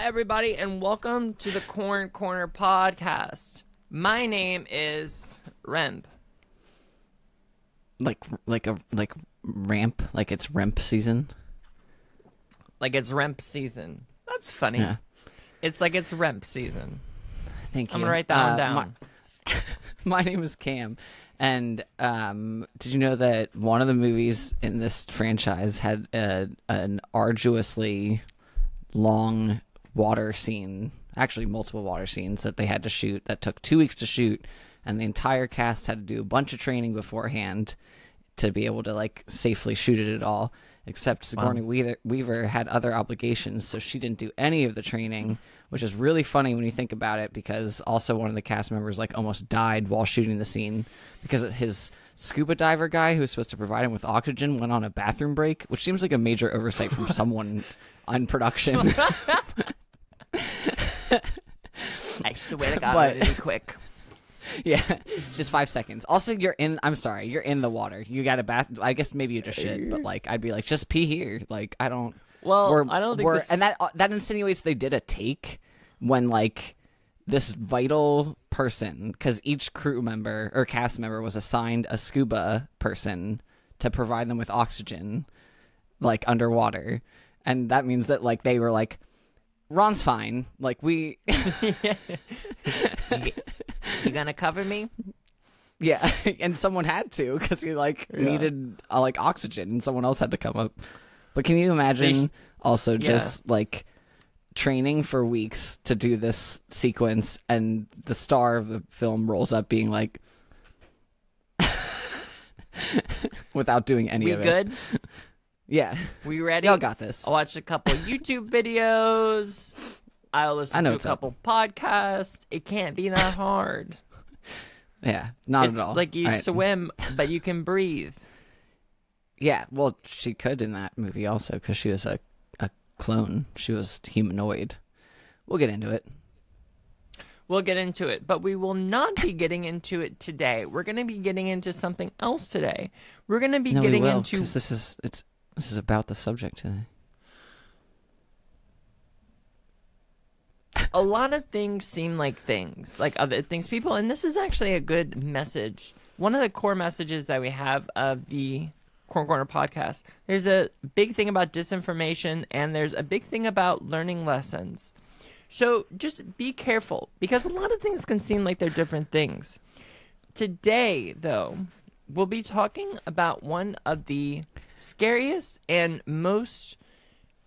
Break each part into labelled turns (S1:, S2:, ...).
S1: everybody, and welcome to the Corn Corner podcast. My name is Remp.
S2: Like ramp, like it's ramp season.
S1: Like it's Remp season. That's funny.
S2: Yeah.
S1: It's like it's Remp season.
S2: Thank you.
S1: I'm gonna write that one down.
S2: My name is Cam, and did you know that one of the movies in this franchise had an arduously long water scene, actually multiple water scenes that they had to shoot that took 2 weeks to shoot, and the entire cast had to do a bunch of training beforehand to be able to like safely shoot it at all, except Sigourney Weaver had other obligations, so she didn't do any of the training, which is really funny when you think about it, because also one of the cast members like almost died while shooting the scene because his scuba diver guy who was supposed to provide him with oxygen went on a bathroom break, which seems like a major oversight from someone on production.
S1: I swear to God, it'll be quick.
S2: Yeah, just 5 seconds. Also, you're in the water. You got a bath. I guess maybe you just should, but like, I'd be like, just pee here. Like, I don't.
S1: Well, I don't think this...
S2: And that insinuates they did a take when like this vital person, because each crew member or cast member was assigned a scuba person to provide them with oxygen, like underwater, and that means that like they were like, Ron's fine. Like we.
S1: You gonna cover me?
S2: Yeah, and someone had to because he needed like oxygen, and someone else had to come up. But can you imagine just like training for weeks to do this sequence, and the star of the film rolls up being like, without doing any of it. We good? Yeah.
S1: We ready?
S2: Y'all got this.
S1: I'll watch a couple YouTube videos. I'll listen to a couple podcasts. It can't be that hard.
S2: Yeah, not
S1: it's
S2: at all.
S1: It's like you swim, but you can breathe.
S2: Yeah, well, she could in that movie also because she was a clone. She was humanoid. We'll get into it.
S1: We'll get into it, but we will not be getting into it today. We're going to be getting into something else today. We're going to be getting into...
S2: This is about the subject today.
S1: A lot of things seem like things, like other things. People, and this is actually a good message. One of the core messages that we have of the Corn Corner podcast, there's a big thing about disinformation, and there's a big thing about learning lessons. So just be careful, because a lot of things can seem like they're different things. Today, though, we'll be talking about one of the scariest and most...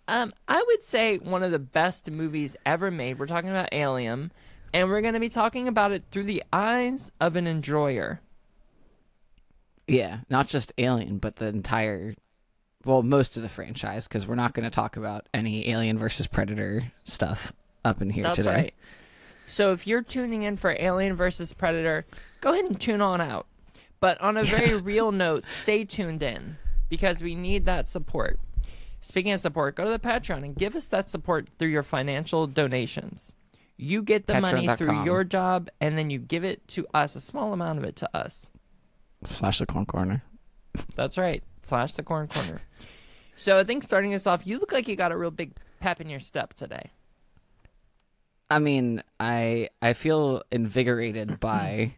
S1: I would say one of the best movies ever made. We're talking about Alien, and we're going to be talking about it through the eyes of an enjoyer.
S2: Yeah, not just Alien, but the entire, most of the franchise, because we're not going to talk about any Alien versus Predator stuff up in here today.
S1: That's right. So if you're tuning in for Alien versus Predator, go ahead and tune on out. But on a very real note, stay tuned in, because we need that support. Speaking of support, go to the Patreon and give us that support through your financial donations. You get the money through your job, and then you give it to us, a small amount of it to us.
S2: / the Corn Corner.
S1: That's right. / the Corn Corner. So I think starting us off, you look like you got a real big pep in your step today.
S2: I mean, I feel invigorated by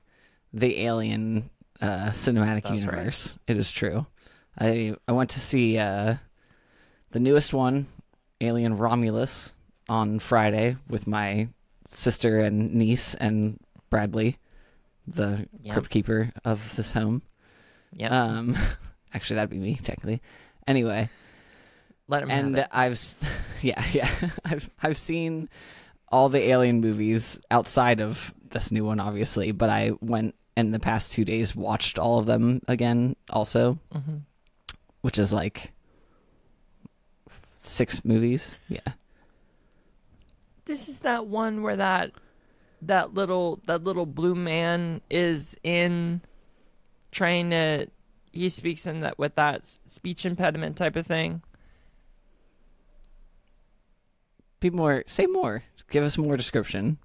S2: the Alien cinematic universe. Right. It is true. I went to see... the newest one, Alien Romulus, on Friday with my sister and niece and Bradley, the crypt keeper of this home.
S1: Yeah.
S2: Actually, that'd be me technically. Anyway,
S1: let him have it.
S2: I've seen all the Alien movies outside of this new one, obviously, but I went in the past 2 days, watched all of them again, also, which is like 6 movies. Yeah.
S1: This is that one where that little blue man is in trying to, he speaks in that with that speech impediment type of thing.
S2: Say more. Give us more description.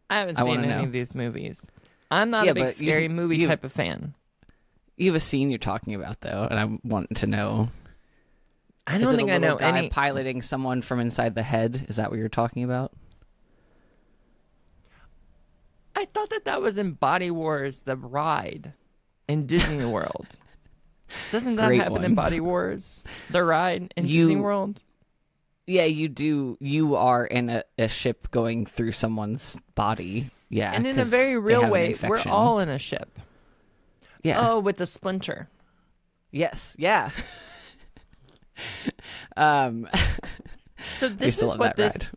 S1: I haven't seen any of these movies. I'm not a big scary movie type of fan.
S2: You have a scene you're talking about though, and I want to know.
S1: I
S2: Is
S1: don't
S2: it
S1: think
S2: a
S1: I
S2: little
S1: know
S2: guy
S1: any.
S2: piloting someone from inside the head? Is that what you're talking about?
S1: I thought that was in Body Wars, the ride in Disney World. Doesn't that
S2: Great
S1: happen in
S2: one.
S1: Body Wars, the ride in
S2: You-
S1: Disney World?
S2: Yeah, you do. You are in a ship going through someone's body. Yeah,
S1: And in a
S2: 'cause
S1: very
S2: they
S1: real
S2: have an
S1: way, we're
S2: infection.
S1: all in a ship.
S2: Yeah.
S1: Oh, with the splinter.
S2: Yes. Yeah. um.
S1: So
S2: I
S1: this
S2: used to
S1: is
S2: love
S1: what
S2: that ride.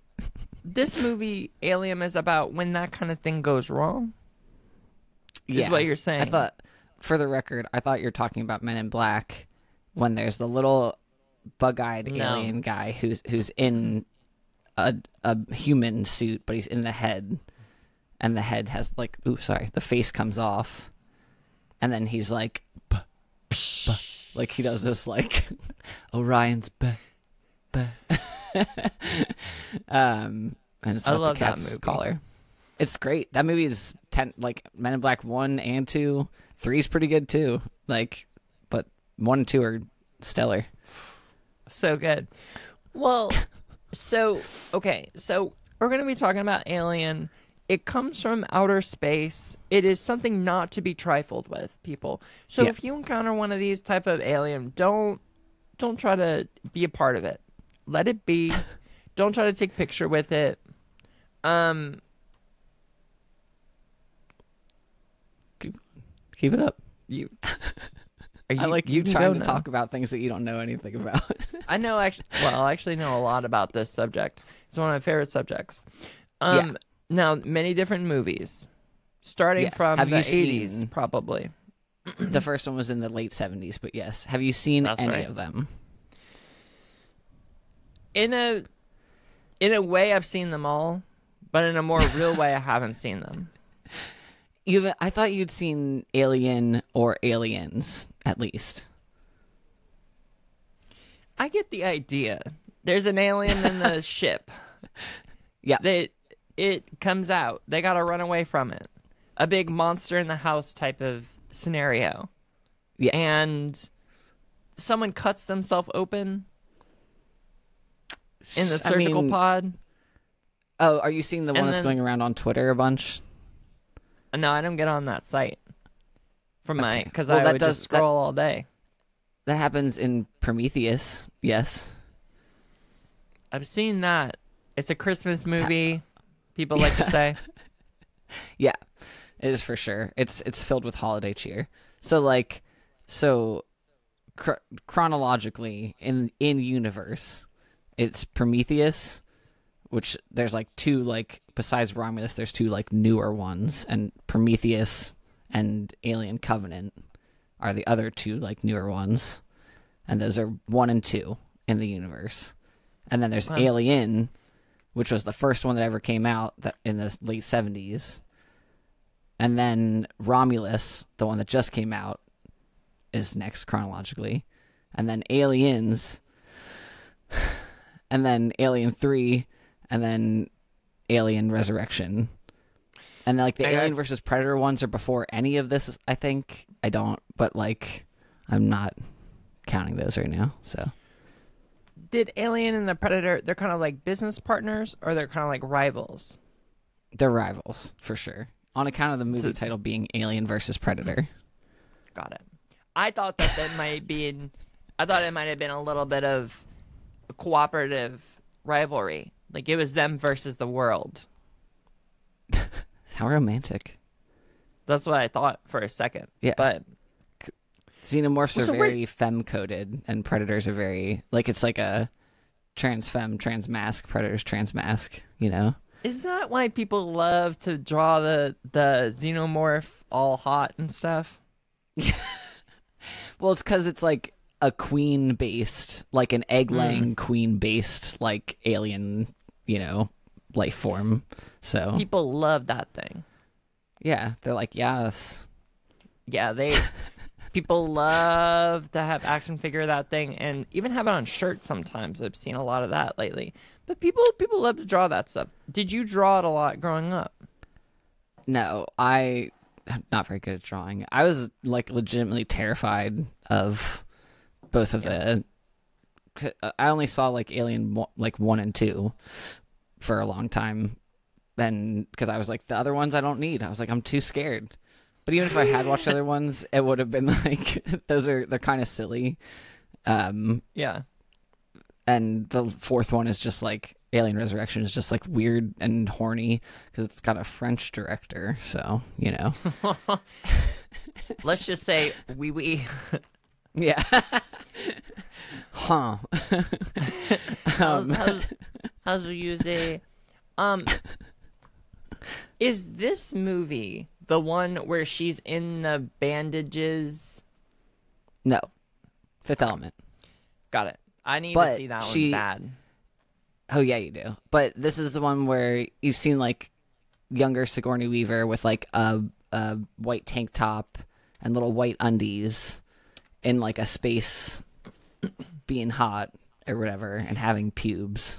S1: this movie Alien is about when that kind of thing goes wrong. Is what you're saying.
S2: I thought, for the record, I thought you're talking about Men in Black when there's the little bug-eyed
S1: No.
S2: alien guy who's in a human suit, but he's in the head, and the head has the face comes off, and then he's like, like he does this like Orion's and it's
S1: I
S2: not
S1: love
S2: the
S1: that
S2: cat's
S1: movie.
S2: collar. It's great. That movie is 10, like Men in Black 1 and 2. 3 is pretty good too. Like, but 1 and 2 are stellar.
S1: So good. Well, so we're going to be talking about Alien. It comes from outer space. It is something not to be trifled with, people. So
S2: Yeah.
S1: if you encounter one of these type of alien, don't try to be a part of it. Let it be. Don't try to take picture with it.
S2: Keep it up.
S1: You.
S2: I like you
S1: can
S2: trying
S1: go
S2: to
S1: now.
S2: talk about things that you don't know anything about.
S1: I know I actually know a lot about this subject. It's one of my favorite subjects.
S2: Yeah.
S1: Now, many different movies, starting
S2: Yeah.
S1: from
S2: Have
S1: the
S2: you
S1: 80s,
S2: seen-
S1: probably.
S2: The first one was in the late 70s, but yes. Have you seen
S1: That's
S2: any
S1: right.
S2: of them?
S1: In a way, I've seen them all, but in a more real way, I haven't seen them.
S2: I thought you'd seen Alien or Aliens, at least.
S1: I get the idea. There's an alien in the ship.
S2: Yeah.
S1: It comes out. They got to run away from it. A big monster in the house type of scenario.
S2: Yeah.
S1: And someone cuts themselves open in the surgical pod.
S2: Oh, are you seeing the one
S1: And
S2: that's
S1: then-
S2: going around on Twitter a bunch?
S1: No, I don't get on that site
S2: Okay.
S1: because
S2: Well,
S1: I
S2: that
S1: would
S2: does-
S1: just scroll all day.
S2: That happens in Prometheus, yes.
S1: I've seen that. It's a Christmas movie. People like to say.
S2: Yeah, it is for sure. It's filled with holiday cheer. So chronologically in universe, it's Prometheus, which there's like two, like besides Romulus, there's two like newer ones, and Prometheus and Alien Covenant are the other two like newer ones, and those are 1 and 2 in the universe. And then there's
S1: Wow.
S2: Alien, which was the first one that ever came out that in the late 70s. And then Romulus, the one that just came out, is next chronologically. And then Aliens, and then Alien 3, and then Alien Resurrection. And like the Alien versus Predator ones are before any of this, I think. I don't, but like I'm not counting those right now. So
S1: Did Alien and the Predator, they're kind of like business partners or they're kind of like rivals?
S2: they're rivals for sure. On account of the movie
S1: So-
S2: title being Alien versus Predator.
S1: Got it. I thought that might be I thought it might have been a little bit of a cooperative rivalry. Like it was them versus the world.
S2: How romantic.
S1: That's what I thought for a second.
S2: Yeah.
S1: But
S2: Xenomorphs
S1: Well,
S2: are
S1: so
S2: very femme-coded, and predators are very like it's like a trans-femme, trans-mask, predators, trans-mask. You know?
S1: is that why people love to draw the xenomorph all hot and stuff?
S2: Well, it's because it's like a queen-based, like an egg-laying queen-based, like alien, you know, life form. So
S1: People love that thing.
S2: yeah, they're like yes.
S1: Yeah, people love to have action figure that thing and even have it on shirts sometimes. I've seen a lot of that lately. But people love to draw that stuff. Did you draw it a lot growing up?
S2: No, I'm not very good at drawing. I was like legitimately terrified of both of the I only saw like like 1 and 2 for a long time, and because I was like, the other ones I don't need. I was like, I'm too scared. But even if I had watched other ones, it would have been like they're kind of silly.
S1: Yeah.
S2: And the fourth one is just like Alien Resurrection is just like weird and horny because it's got a French director. So, you know.
S1: Let's just say oui.
S2: Yeah. Huh.
S1: How's you say? Is this movie the one where she's in the bandages?
S2: No. Fifth Element.
S1: Got it. I need to see that one bad.
S2: Oh, yeah, you do. But this is the one where you've seen, like, younger Sigourney Weaver with, like, a white tank top and little white undies in, like, a space being hot or whatever and having pubes.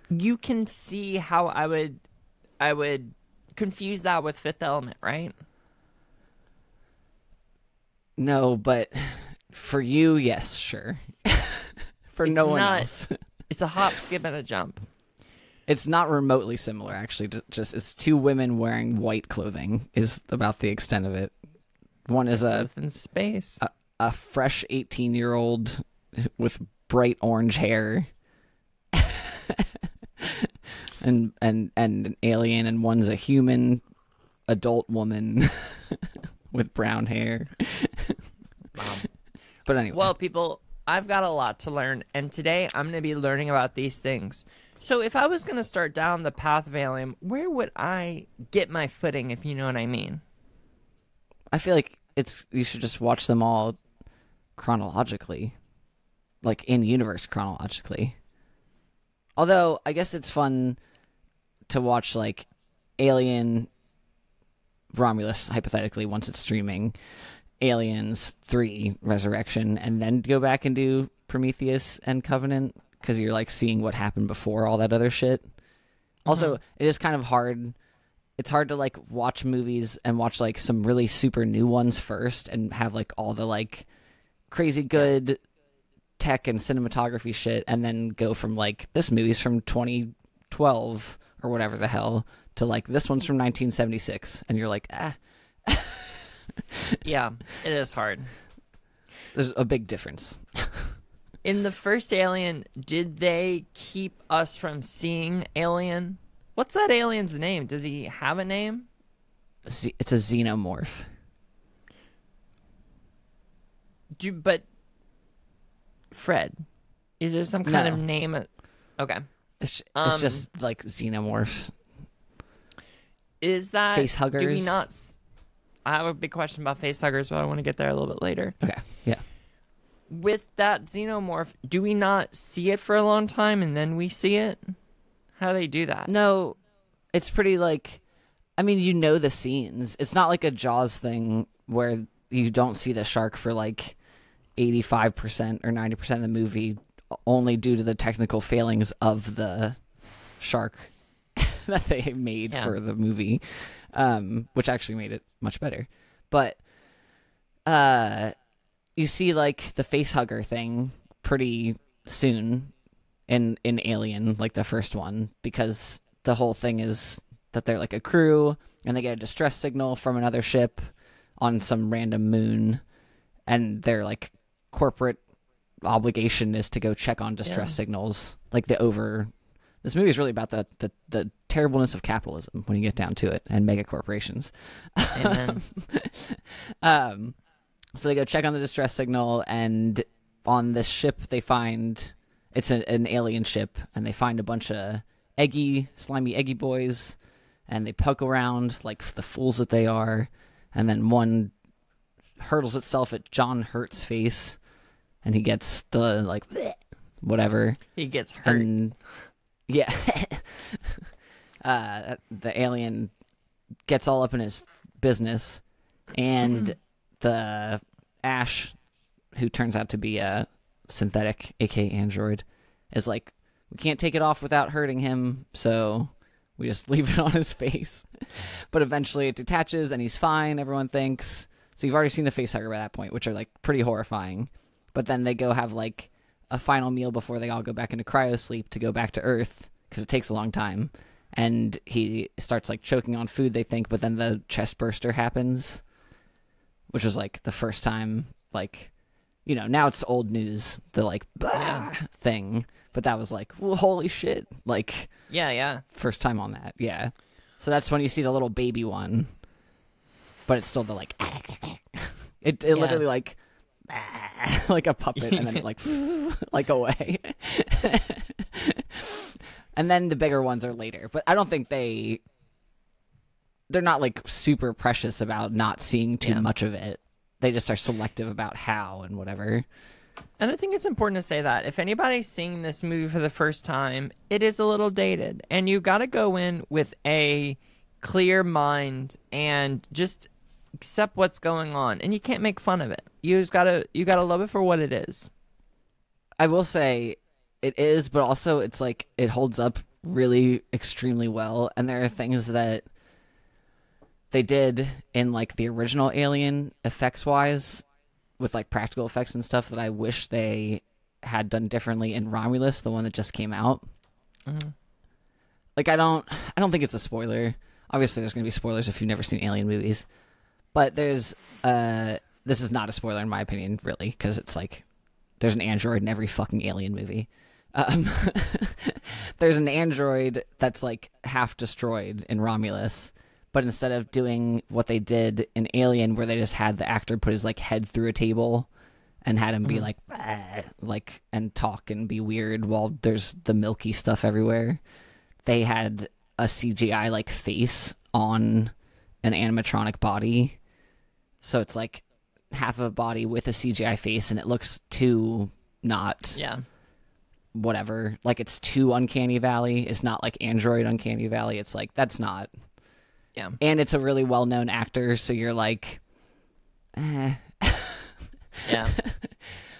S1: You can see how I would confuse that with Fifth Element, right?
S2: No, but for you, yes, sure. For no one else.
S1: It's a hop, skip, and a jump.
S2: It's not remotely similar, actually. Just it's two women wearing white clothing is about the extent of it. One is
S1: in space.
S2: A fresh 18-year-old with bright orange hair, and an alien, and one's a human adult woman with brown hair. But anyway.
S1: Well, people, I've got a lot to learn, and today I'm going to be learning about these things. So if I was going to start down the path of Alien, where would I get my footing, if you know what I mean?
S2: I feel like you should just watch them all chronologically, like in-universe chronologically. Although, I guess it's fun to watch, like, Alien, Romulus, hypothetically, once it's streaming, Aliens 3 Resurrection, and then go back and do Prometheus and Covenant, because you're like seeing what happened before all that other shit. Also, it is kind of hard. It's hard to like watch movies and watch like some really super new ones first and have like all the like crazy good tech and cinematography shit, and then go from like this movie's from 2012 or whatever the hell to like this one's from 1976, and you're like, ah.
S1: Yeah, it is hard.
S2: There's a big difference.
S1: In the first Alien, did they keep us from seeing Alien? What's that alien's name? Does he have a name?
S2: It's a xenomorph.
S1: But Fred, is there some kind of name? Okay.
S2: It's just like xenomorphs.
S1: Is that
S2: face huggers?
S1: Do we not? I have a big question about face huggers, but I want to get there a little bit later.
S2: Okay. Yeah.
S1: With that xenomorph, do we not see it for a long time and then we see it? How do they do that?
S2: No, it's pretty like, I mean, you know the scenes. It's not like a Jaws thing where you don't see the shark for like 85% or 90% of the movie only due to the technical failings of the shark that they made for the movie, which actually made it much better. But you see like the face hugger thing pretty soon in Alien, like the first one, because the whole thing is that they're like a crew and they get a distress signal from another ship on some random moon, and their like corporate obligation is to go check on distress signals. Like this movie is really about the terribleness of capitalism when you get down to it, and mega corporations.
S1: Amen.
S2: So they go check on the distress signal, and on this ship they find it's an alien ship, and they find a bunch of slimy eggy boys, and they poke around like the fools that they are, and then one hurtles itself at John Hurt's face, and he gets the like whatever.
S1: He gets hurt.
S2: And, yeah. The alien gets all up in his business, and the Ash, who turns out to be a synthetic, aka android, is like, we can't take it off without hurting him, so we just leave it on his face. But eventually it detaches and he's fine, everyone thinks. So you've already seen the face hugger by that point, which are like pretty horrifying. But then they go have like a final meal before they all go back into cryosleep to go back to Earth, because it takes a long time. And he starts like choking on food, they think, but then the chest burster happens, which was like the first time, like, you know, now it's old news, the like blah thing, but that was like, well, holy shit, like,
S1: yeah,
S2: first time on that, yeah. So that's when you see the little baby one, but it's still the like, it literally like, like a puppet, and then it like away. And then the bigger ones are later, but I don't think they're not like super precious about not seeing too much of it. They just are selective about how and whatever.
S1: And I think it's important to say that if anybody's seeing this movie for the first time, it is a little dated, and you got to go in with a clear mind and just accept what's going on, and you can't make fun of it. You gotta love it for what it is.
S2: I will say it is, but also it's like it holds up really extremely well, and there are things that they did in like the original Alien effects wise with like practical effects and stuff that I wish they had done differently in Romulus, the one that just came out. Mm-hmm. Like I don't think it's a spoiler. Obviously there's going to be spoilers if you've never seen Alien movies. But there's this is not a spoiler in my opinion, really, because it's like there's an android in every fucking Alien movie. There's an android that's like half destroyed in Romulus, but instead of doing what they did in Alien, where they just had the actor put his like head through a table and had him be like and talk and be weird while there's the milky stuff everywhere, they had a CGI like face on an animatronic body. So it's like half of a body with a CGI face, and it looks too not whatever. Like it's too Uncanny Valley. It's not like Android Uncanny Valley. It's like that's not.
S1: Yeah.
S2: And it's a really well-known actor, so you're like, eh.
S1: Yeah.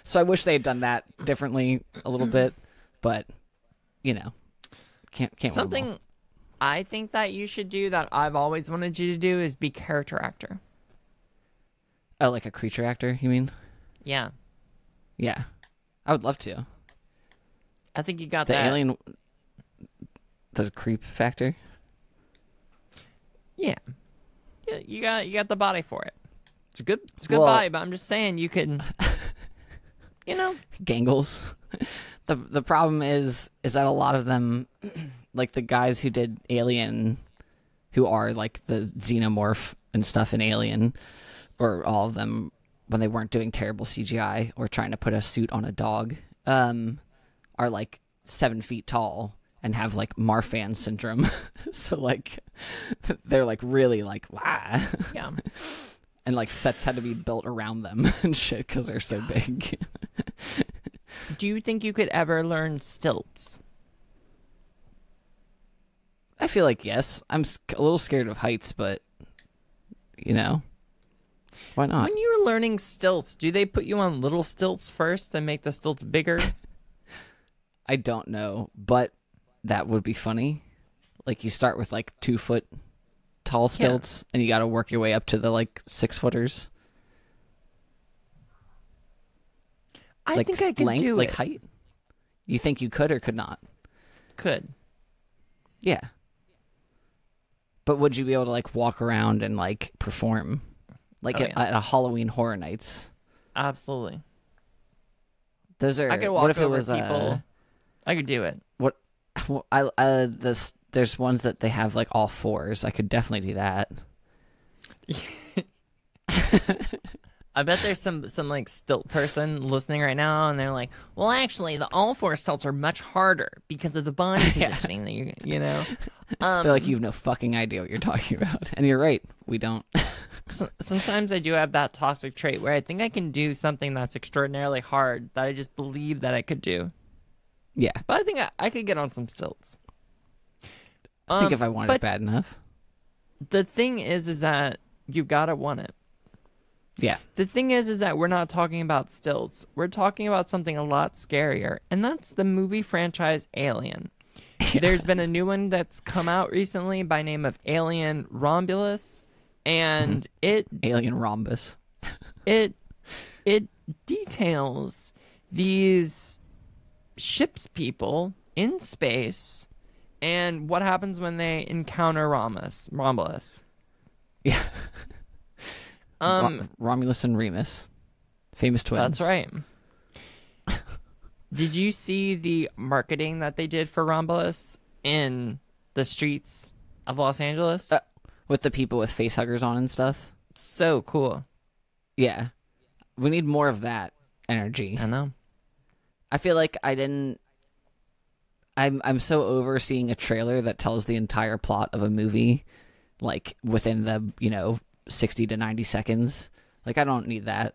S2: So I wish they had done that differently a little bit, but you know, can't
S1: something I think that you should do that I've always wanted you to do is be character actor.
S2: Oh, like a creature actor, you mean?
S1: Yeah.
S2: Yeah. I would love to.
S1: I think you got
S2: the
S1: that.
S2: Alien, the creep factor.
S1: Yeah. You got the body for it. It's a good body, but I'm just saying you can you know,
S2: Gangles. The problem is that a lot of them, like the guys who did Alien, who are like the xenomorph and stuff in Alien, or all of them when they weren't doing terrible CGI or trying to put a suit on a dog, are like 7 feet tall and have like Marfan syndrome. So like they're like really like wah.
S1: Yeah.
S2: And like sets had to be built around them and shit because they're so big.
S1: Do you think you could ever learn stilts?
S2: I feel like yes. I'm a little scared of heights, but you know, why not?
S1: When you're learning stilts, do they put you on little stilts first and make the stilts bigger?
S2: I don't know, but that would be funny. Like you start with like 2 foot tall stilts, and you got to work your way up to the like 6 footers.
S1: I think I could do
S2: like
S1: it.
S2: height. You think you could or could not?
S1: Could.
S2: Yeah. But would you be able to like walk around and like perform, like at a Halloween Horror Nights?
S1: Absolutely.
S2: Those are.
S1: I could walk
S2: what if
S1: over
S2: it was
S1: people. I could do it.
S2: What? There's ones that they have like all fours. I could definitely do that.
S1: I bet there's some like stilt person listening right now, and they're like, "Well, actually, the all four stilts are much harder because of the body positioning that you know."
S2: They're like, "You have no fucking idea what you're talking about," and you're right. We don't.
S1: Sometimes I do have that toxic trait where I think I can do something that's extraordinarily hard that I just believe that I could do.
S2: Yeah,
S1: but I think I could get on some stilts.
S2: I think if I wanted it bad enough.
S1: The thing is that you gotta want it.
S2: Yeah.
S1: The thing is that we're not talking about stilts. We're talking about something a lot scarier, and that's the movie franchise Alien. Yeah. There's been a new one that's come out recently by name of Alien Romulus, and
S2: Alien Rhombus.
S1: it details these ships people in space, and what happens when they encounter Romulus.
S2: Yeah. Romulus and Remus, famous twins.
S1: That's right. Did you see the marketing that they did for Romulus in the streets of Los Angeles?
S2: With the people with face huggers on and stuff.
S1: So cool.
S2: Yeah. We need more of that energy.
S1: I know.
S2: I feel like I'm so over seeing a trailer that tells the entire plot of a movie, like, within the, 60 to 90 seconds. Like, I don't need that.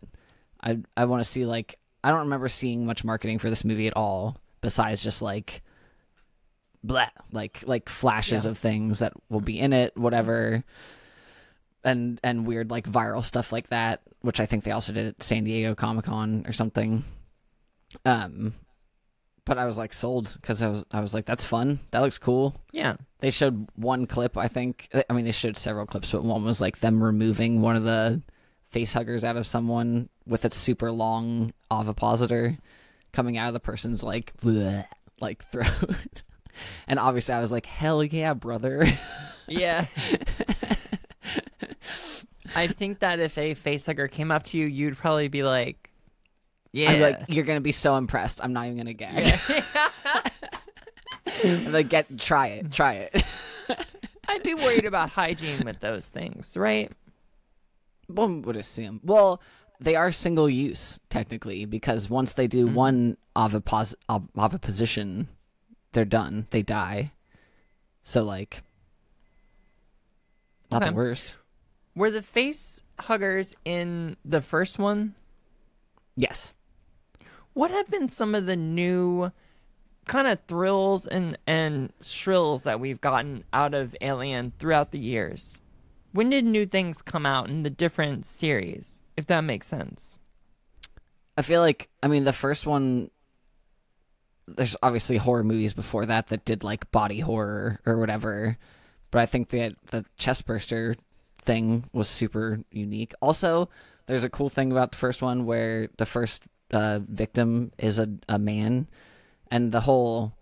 S2: I want to see, like, I don't remember seeing much marketing for this movie at all, besides just, like, blah, like flashes of things that will be in it, whatever, and weird, like, viral stuff like that, which I think they also did at San Diego Comic-Con or something. But I was, like, sold, because I was like, that's fun. That looks cool.
S1: Yeah.
S2: They showed one clip, I think. I mean, they showed several clips, but one was, like, them removing one of the face huggers out of someone with its super long ovipositor coming out of the person's, like, bleh, like, throat. And obviously I was like, hell yeah, brother.
S1: Yeah. I think that if a face hugger came up to you, you'd probably be like, yeah.
S2: I'm like, you're going to be so impressed. I'm not even going to gag. Yeah. I'm like, try it.
S1: I'd be worried about hygiene with those things, right?
S2: One would assume. Well, they are single use, technically, because once they do one oviposition, they're done. They die. So, like, not the worst.
S1: Were the face huggers in the first one?
S2: Yes.
S1: What have been some of the new kind of thrills and shrills that we've gotten out of Alien throughout the years? When did new things come out in the different series, if that makes sense?
S2: I feel like, I mean, the first one, there's obviously horror movies before that did, like, body horror or whatever, but I think the chestburster thing was super unique. Also, there's a cool thing about the first one where the first victim is a man, and the whole,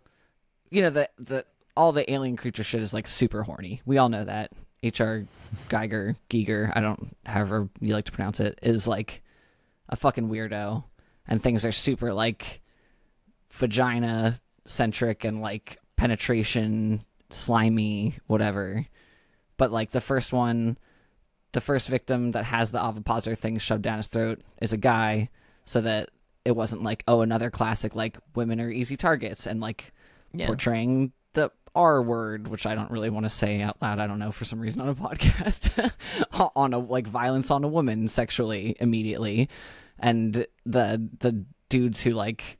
S2: all the alien creature shit is, like, super horny. We all know that. H.R. Giger, however you like to pronounce it, is, like, a fucking weirdo, and things are super, like, vagina centric and, like, penetration, slimy, whatever. But, like, the first victim that has the ovipositor thing shoved down his throat is a guy, so that it wasn't like, oh, another classic, like, women are easy targets, and, like, portraying the R word, which I don't really want to say out loud, I don't know, for some reason on a podcast, on a, like, violence on a woman sexually immediately. And the dudes who, like,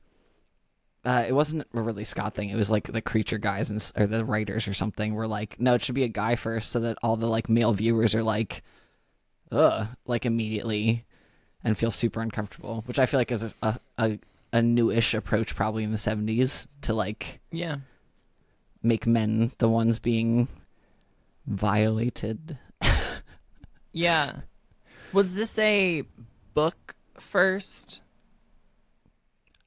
S2: it wasn't a Ridley Scott thing, it was, like, the creature guys or the writers or something were like, no, it should be a guy first, so that all the, like, male viewers are like, ugh, like, immediately, and feel super uncomfortable, which I feel like is a newish approach probably in the 70s to, like, make men the ones being violated.
S1: Yeah. Was this a book first?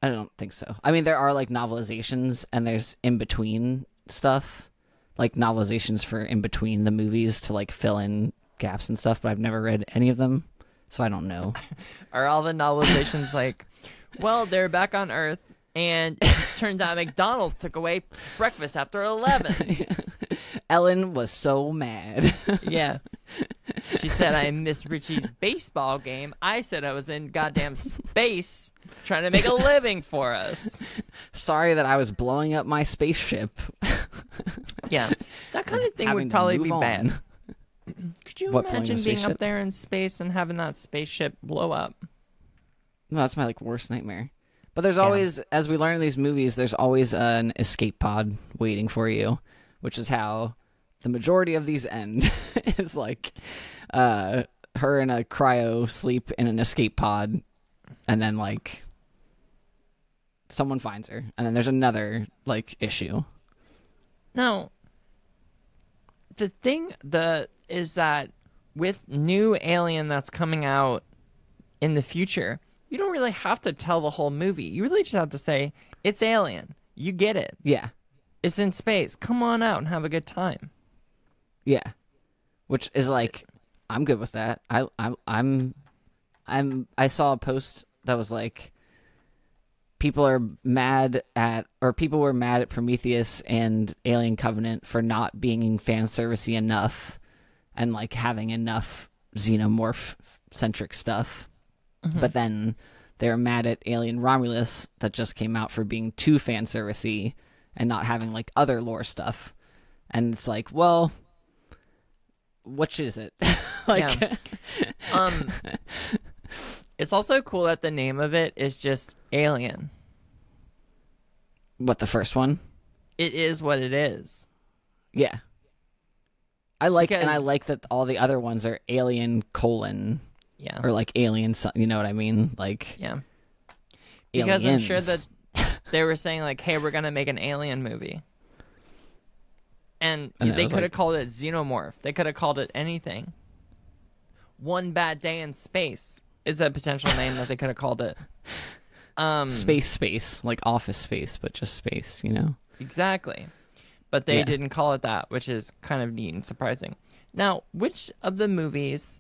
S2: I don't think so. I mean, there are, like, novelizations, and there's in-between stuff, like, novelizations for in-between the movies to, like, fill in gaps and stuff, but I've never read any of them, so I don't know.
S1: Are all the novelizations like, well, they're back on Earth, and it turns out McDonald's took away breakfast after 11.
S2: Ellen was so mad.
S1: Yeah. She said, I missed Richie's baseball game. I said I was in goddamn space trying to make a living for us.
S2: Sorry that I was blowing up my spaceship.
S1: Yeah. That kind of thing would probably be bad. Could you imagine being up there in space and having that spaceship blow up?
S2: No, that's my, like, worst nightmare. But there's always, as we learn in these movies, there's always an escape pod waiting for you, which is how the majority of these end. Is like her in a cryo sleep in an escape pod, and then, like, someone finds her, and then there's another, like, issue.
S1: Now, the thing is that with new Alien that's coming out in the future, you don't really have to tell the whole movie. You really just have to say, It's Alien. You get it.
S2: Yeah.
S1: It's in space. Come on out and have a good time.
S2: Yeah. Which is like, I'm good with that. I saw a post that was like, people were mad at Prometheus and Alien Covenant for not being fan servicey enough and like having enough xenomorph centric stuff.
S1: Mm-hmm.
S2: But then they were mad at Alien Romulus that just came out for being too fan servicey and not having like other lore stuff. And it's like, well, which is it? Like,
S1: yeah. It's also cool that the name of it is just Alien.
S2: What, the first one?
S1: It is what it is.
S2: Yeah. I like that all the other ones are Alien :
S1: yeah,
S2: or like Alien, you know what I mean? Like,
S1: yeah. Because
S2: aliens.
S1: I'm sure that they were saying like, hey, we're gonna make an Alien movie. And they could have called it Xenomorph. They could have called it anything. One Bad Day in Space is a potential name that they could have called it.
S2: Space, like Office Space, but just space, you know?
S1: Exactly. But they didn't call it that, which is kind of neat and surprising. Now, which of the movies,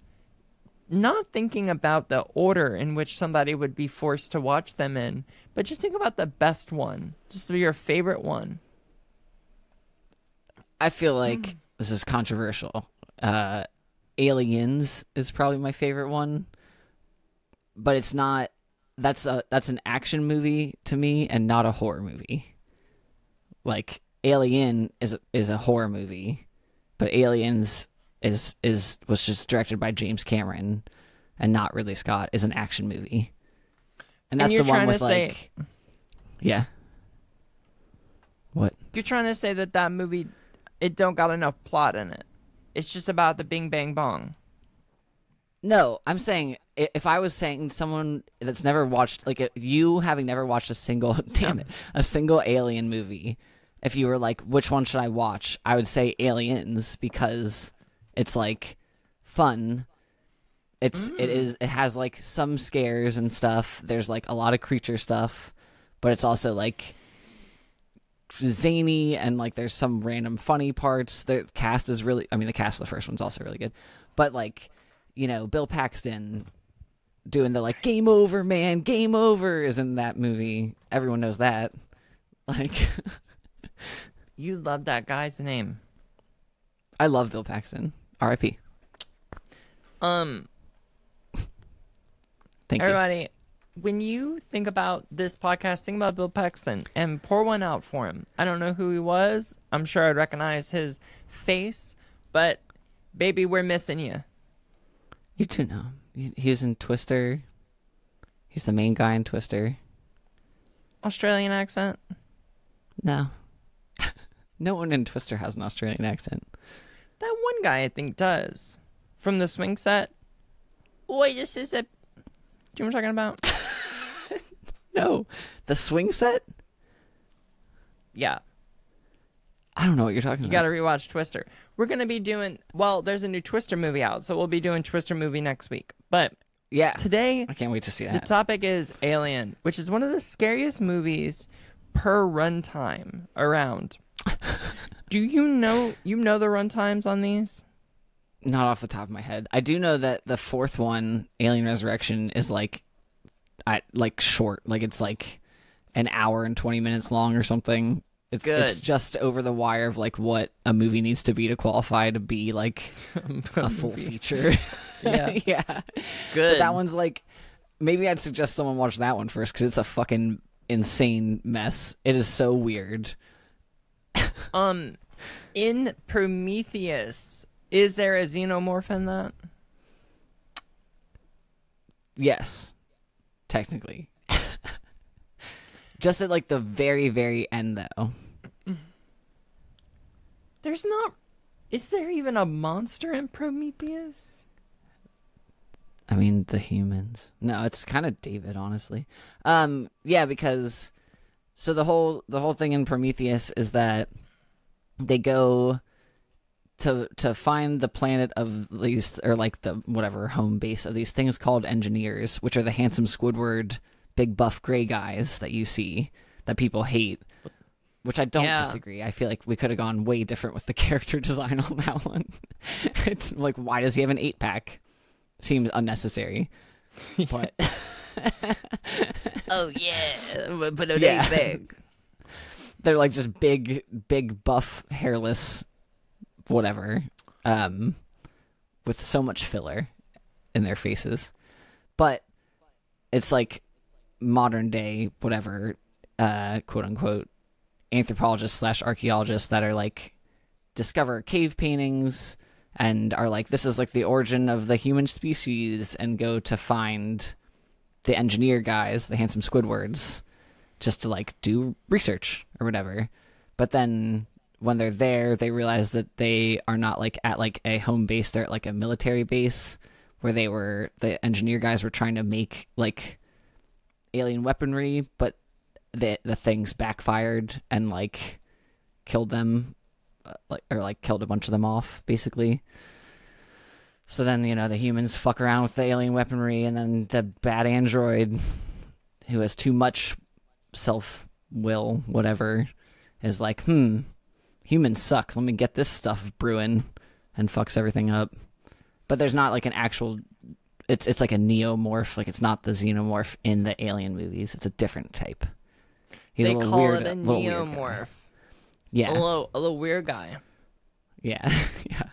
S1: not thinking about the order in which somebody would be forced to watch them in, but just think about the best one, just your favorite one.
S2: I feel like this is controversial. Aliens is probably my favorite one, but it's not. That's an action movie to me and not a horror movie. Like Alien is a horror movie, but Aliens was just directed by James Cameron and not Ridley Scott, is an action movie. And that's the one with like, yeah. What?
S1: You're trying to say that movie, it don't got enough plot in it. It's just about the bing bang bong.
S2: No, I'm saying if I was saying someone that's never watched, like you having never watched a single Alien movie, if you were like, which one should I watch? I would say Aliens because it's like fun. It has like some scares and stuff. There's like a lot of creature stuff, but it's also like zany and like there's some random funny parts. The cast is really, the cast of the first one's also really good, but like, you know, Bill Paxton doing the like game over man, game over is in that movie. Everyone knows that. Like,
S1: you love that guy's name.
S2: I love Bill Paxton. R.I.P.
S1: Thank everybody, when you think about this podcast, think about Bill Paxton and pour one out for him. I don't know who he was. I'm sure I'd recognize his face, but baby, we're missing you.
S2: You do know. He was in Twister. He's the main guy in Twister.
S1: Australian accent?
S2: No. No one in Twister has an Australian accent.
S1: That one guy, I think, does. From the swing set. Oi, this is a... Do you know what I'm talking about?
S2: No. The swing set?
S1: Yeah.
S2: I don't know what you're talking about.
S1: You gotta rewatch Twister. We're gonna be doing... Well, there's a new Twister movie out, so we'll be doing Twister movie next week. But
S2: yeah,
S1: today...
S2: I can't wait to see that.
S1: The topic is Alien, which is one of the scariest movies per runtime around. Do you know the runtimes on these?
S2: Not off the top of my head. I do know that the fourth one, Alien Resurrection, is like short. Like it's like an hour and 20 minutes long or something. It's just over the wire of like what a movie needs to be to qualify to be like a full feature.
S1: Yeah.
S2: Yeah.
S1: Good.
S2: But that one's like, maybe I'd suggest someone watch that one first because it's a fucking insane mess. It is so weird.
S1: In Prometheus, is there a xenomorph in that?
S2: Yes, technically. Just at like the very, very end, though.
S1: There's not. Is there even a monster in Prometheus?
S2: I mean, the humans. No, it's kind of David, honestly. Yeah, because so the whole thing in Prometheus is that they go to find the planet of these, or like the whatever home base of these things called engineers, which are the handsome Squidward, big buff gray guys that you see that people hate, which I don't
S1: Yeah.
S2: disagree. I feel like we could have gone way different with the character design on that one. It's like, why does he have an 8-pack? Seems unnecessary. But
S1: oh yeah, but it
S2: Yeah.
S1: ain't big.
S2: they're like just big, buff, hairless, whatever, with so much filler in their faces. But it's like modern day, whatever, quote unquote, anthropologists / archaeologists that are like discover cave paintings and are like, this is like the origin of the human species, and go to find the engineer guys, the handsome Squidwards, just to like do research or whatever. But then when they're there, they realize that they are not like at like a home base, they're at like a military base where the engineer guys were trying to make like alien weaponry, but the things backfired and like killed them, or killed a bunch of them off, basically. So then, the humans fuck around with the alien weaponry, and then the bad android, who has too much self-will, whatever, is like, humans suck, let me get this stuff brewing, and fucks everything up. But there's not like an actual, it's like a neomorph, like it's not the xenomorph in the Alien movies, it's a different type. He's
S1: They
S2: a little
S1: call
S2: weird,
S1: it a
S2: little weird guy.
S1: neomorph.
S2: Yeah.
S1: A little weird guy.
S2: Yeah. Yeah.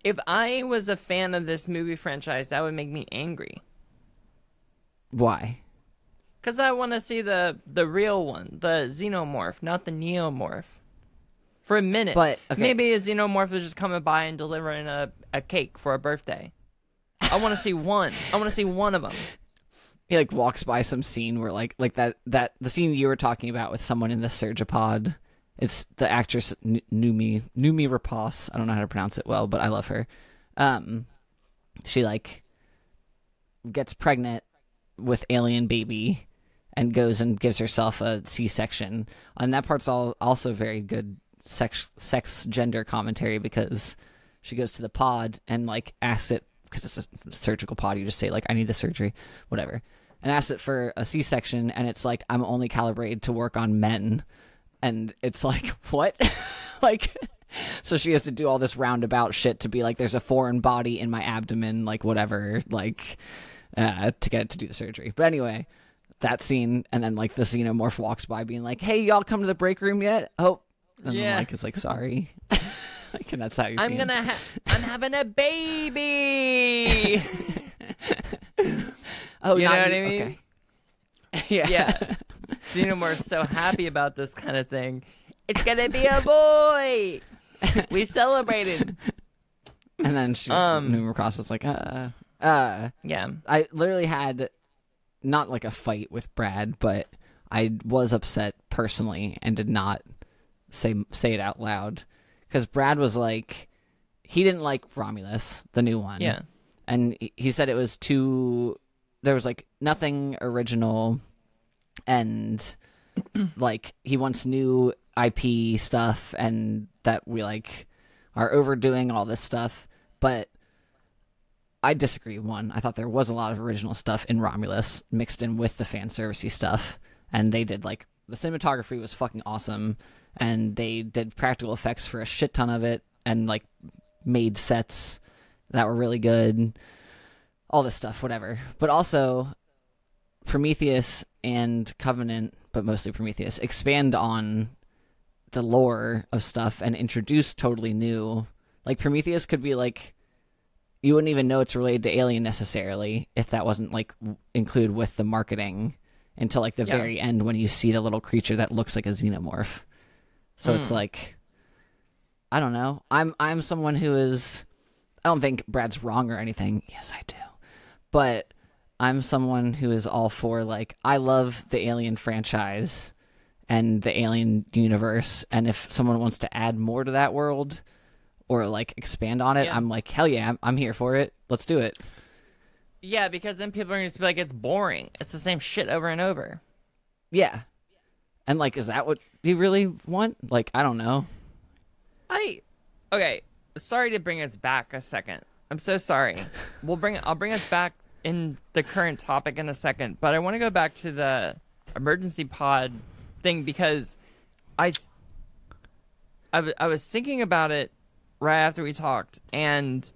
S1: If I was a fan of this movie franchise, that would make me angry.
S2: Why?
S1: Because I want to see the real one, the xenomorph, not the neomorph. For a minute.
S2: But, okay.
S1: Maybe a xenomorph is just coming by and delivering a cake for a birthday. I want to see one. I want to see one of them.
S2: He like walks by some scene where like that the scene you were talking about with someone in the Surgipod. It's the actress Numi Rapace. I don't know how to pronounce it well, but I love her. She like gets pregnant with alien baby and goes and gives herself a C-section. And that part's also very good sex gender commentary, because she goes to the pod and like asks it, because it's a surgical pod, you just say like, I need the surgery, whatever, and asks it for a C-section, and it's like, I'm only calibrated to work on men. And it's like, what? Like, so she has to do all this roundabout shit to be like, there's a foreign body in my abdomen, like whatever, like, to get it to do the surgery. But anyway, that scene, and then like the xenomorph walks by being like, hey, y'all come to the break room yet? Oh, and
S1: Yeah.
S2: then like, it's like, sorry. Like, and that's how you see
S1: I'm having a baby.
S2: Oh,
S1: You know
S2: not
S1: what I mean?
S2: Okay. Yeah.
S1: Yeah. Xenomorph's so happy about this kind of thing. It's gonna be a boy. We celebrated.
S2: And then she's Numacross is like,
S1: Yeah.
S2: I literally had not like a fight with Brad, but I was upset personally and did not say it out loud, because Brad was like, he didn't like Romulus, the new one.
S1: Yeah.
S2: And he said it was there was like nothing original, and like he wants new IP stuff, and that we like are overdoing all this stuff. But I disagree. One, I thought there was a lot of original stuff in Romulus mixed in with the fan servicey stuff, and they did like, the cinematography was fucking awesome, and they did practical effects for a shit ton of it, and like made sets that were really good, all this stuff, whatever. But also Prometheus and Covenant, but mostly Prometheus, expand on the lore of stuff and introduce totally new. Like Prometheus could be like, you wouldn't even know it's related to Alien necessarily if that wasn't like included with the marketing until like the very end, when you see the little creature that looks like a xenomorph. So it's like, I don't know. I'm someone who is, I don't think Brad's wrong or anything. Yes, I do. But I'm someone who is all for, like, I love the Alien franchise and the Alien universe, and if someone wants to add more to that world or like expand on it, I'm like, hell yeah, I'm here for it. Let's do it.
S1: Yeah, because then people are going to be like, it's boring. It's the same shit over and over.
S2: Yeah. And like, is that what you really want? Like, I don't know.
S1: Okay, sorry to bring us back a second. I'm so sorry. I'll bring us back in the current topic in a second, but I want to go back to the emergency pod thing because I was thinking about it right after we talked, and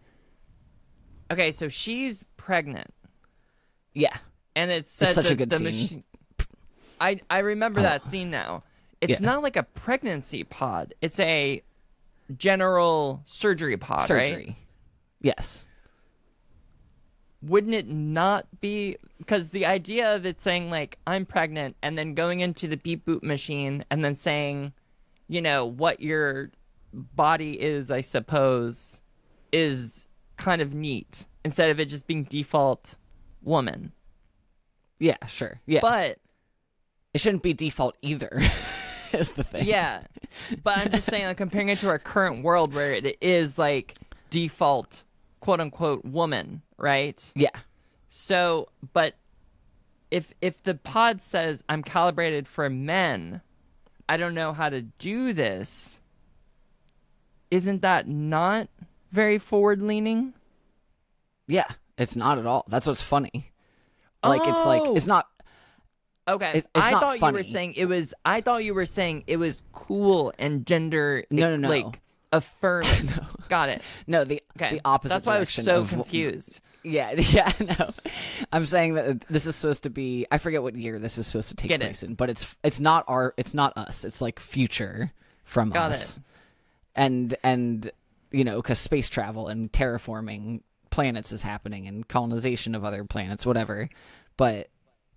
S1: okay, so she's pregnant.
S2: Yeah.
S1: And it said
S2: it's such a good scene.
S1: machine. I remember that scene now. It's not like a pregnancy pod. It's a general surgery pod, right?
S2: Yes.
S1: Wouldn't it not be, because the idea of it saying like I'm pregnant and then going into the beep boop machine and then saying, you know, what your body is, I suppose, is kind of neat instead of it just being default woman.
S2: Yeah, sure. Yeah.
S1: But
S2: it shouldn't be default either. Is the thing.
S1: Yeah. But I'm just saying, like, comparing it to our current world where it is like default quote unquote woman, right?
S2: Yeah.
S1: So, but if the pod says I'm calibrated for men, I don't know how to do this. Isn't that not very forward leaning?
S2: Yeah, it's not at all. That's what's funny. Like it's not.
S1: Okay,
S2: it's
S1: I
S2: not
S1: thought
S2: funny.
S1: you were saying it was. I thought you were saying it was cool and gender.
S2: No.
S1: Like affirming.
S2: No.
S1: Got it.
S2: No, the opposite.
S1: That's why I was so confused.
S2: Yeah, no. I'm saying that this is supposed to be. I forget what year this is supposed to take place in, but it's not us. It's like future from us. And you know, because space travel and terraforming planets is happening and colonization of other planets, whatever. But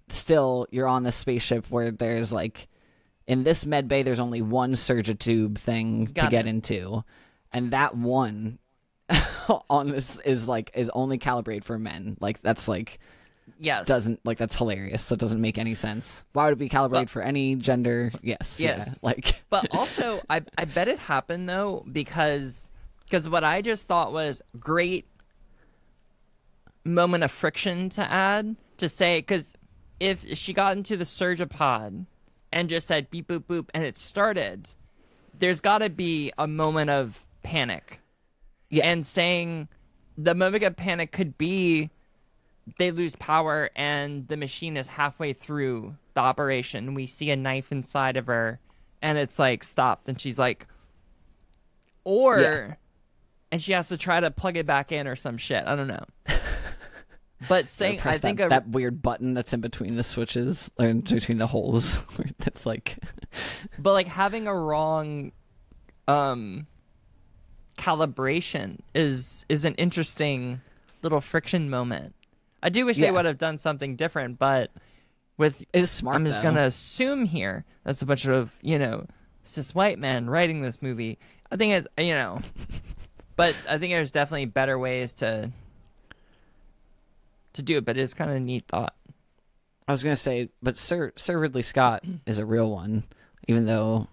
S2: still, you're on this spaceship where there's like, in this med bay, there's only one surgitube thing to get into, and that one on this is only calibrated for men. Like that's like,
S1: yes,
S2: that's hilarious. That doesn't make any sense. Why would it be calibrated for any gender? Yes. Yeah, like,
S1: but also I bet it happened though because what I just thought was great moment of friction to add to say, because if she got into the surgipod and just said beep boop boop and it started, there's got to be a moment of panic. Yeah. And saying the moment of panic could be they lose power and the machine is halfway through the operation. We see a knife inside of her and it's like stopped and she's like, and she has to try to plug it back in or some shit. I don't know. But saying, I think
S2: that weird button that's in between the switches or in between the holes, where that's like.
S1: But like having a wrong calibration is an interesting little friction moment. I do wish they would have done something different, but
S2: it's smart.
S1: I'm just gonna assume here that's a bunch of cis white men writing this movie. I think it's but I think there's definitely better ways to do it, but it's kind of a neat thought.
S2: I was going to say, but Sir Ridley Scott is a real one, even though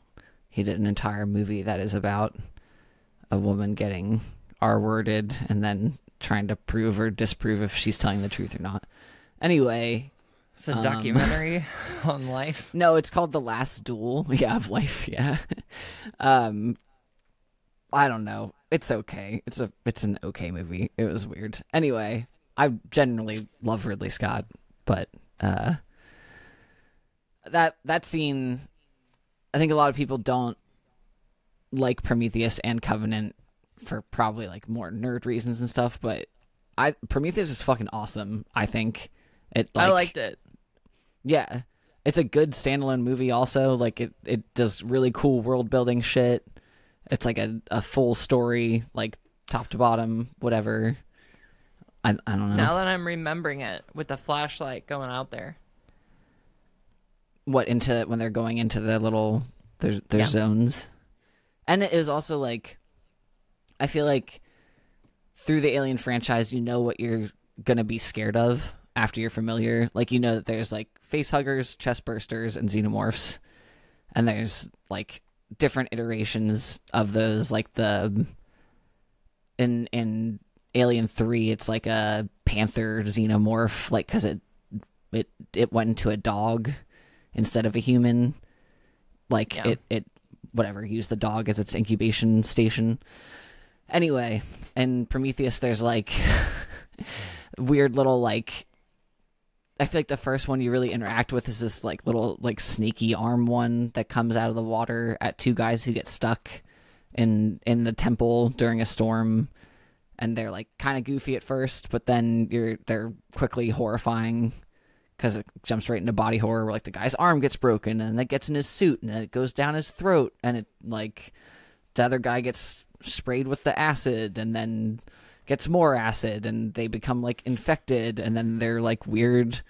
S2: he did an entire movie that is about a woman getting R-worded and then trying to prove or disprove if she's telling the truth or not. Anyway.
S1: It's a documentary on life.
S2: No, it's called The Last Duel. Yeah, of life, yeah. I don't know. It's okay. It's an okay movie. It was weird. Anyway, I generally love Ridley Scott, but that scene, I think a lot of people don't like Prometheus and Covenant for probably like more nerd reasons and stuff, but Prometheus is fucking awesome. I think I
S1: liked it.
S2: Yeah, it's a good standalone movie. Also, like it does really cool world building shit. It's like a full story, like top to bottom, whatever. I don't know.
S1: Now that I'm remembering it, with the flashlight going out there.
S2: What, when they're going into the little their zones? And it was also like, I feel like through the Alien franchise, you know what you're gonna be scared of after you're familiar. Like, you know that there's like face huggers, chest bursters, and xenomorphs, and there's like different iterations of those. Like in Alien 3, it's like a panther xenomorph, like because it went into a dog instead of a human. Like it whatever, used the dog as its incubation station. Anyway, in Prometheus, there's like weird little like I feel like the first one you really interact with is this like little like snaky arm one that comes out of the water at two guys who get stuck in the temple during a storm, and they're like kind of goofy at first, but then they're quickly horrifying because it jumps right into body horror where like the guy's arm gets broken and it gets in his suit and then it goes down his throat and it like the other guy gets sprayed with the acid and then gets more acid and they become like infected and then they're like weird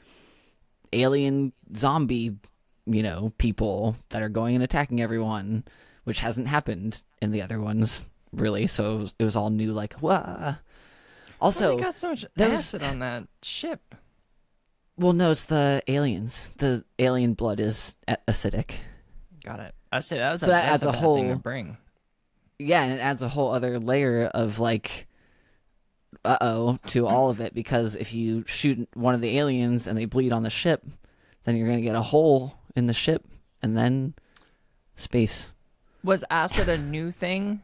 S2: alien zombie, people that are going and attacking everyone, which hasn't happened in the other ones really. So it was all new, like, wah. Also,
S1: they got so much acid on that ship.
S2: Well, no, it's the aliens. The alien blood is acidic.
S1: Got it. I say that
S2: adds a whole
S1: thing to bring.
S2: Yeah, and it adds a whole other layer of like, to all of it, because if you shoot one of the aliens and they bleed on the ship, then you're gonna get a hole in the ship and then space.
S1: Was acid a new thing?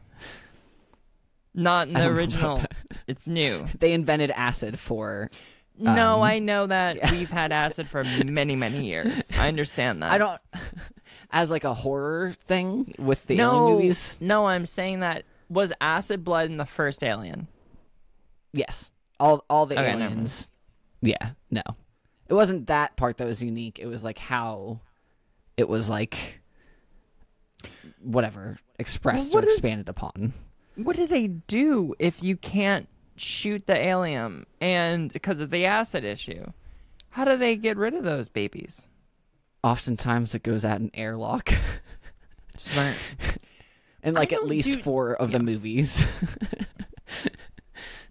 S1: Not in the original. It's new.
S2: They invented acid for.
S1: No, I know that we've had acid for many, many years. I understand that.
S2: I don't. As like a horror thing with the alien movies.
S1: No, I'm saying that was acid blood in the first Alien.
S2: Yes, all the aliens. Yeah, no, it wasn't that part that was unique. It was like how it was like whatever expressed or expanded upon.
S1: What do they do if you can't shoot the alien and because of the acid issue? How do they get rid of those babies?
S2: Oftentimes it goes out an airlock.
S1: Smart.
S2: And like at least 4 of the movies.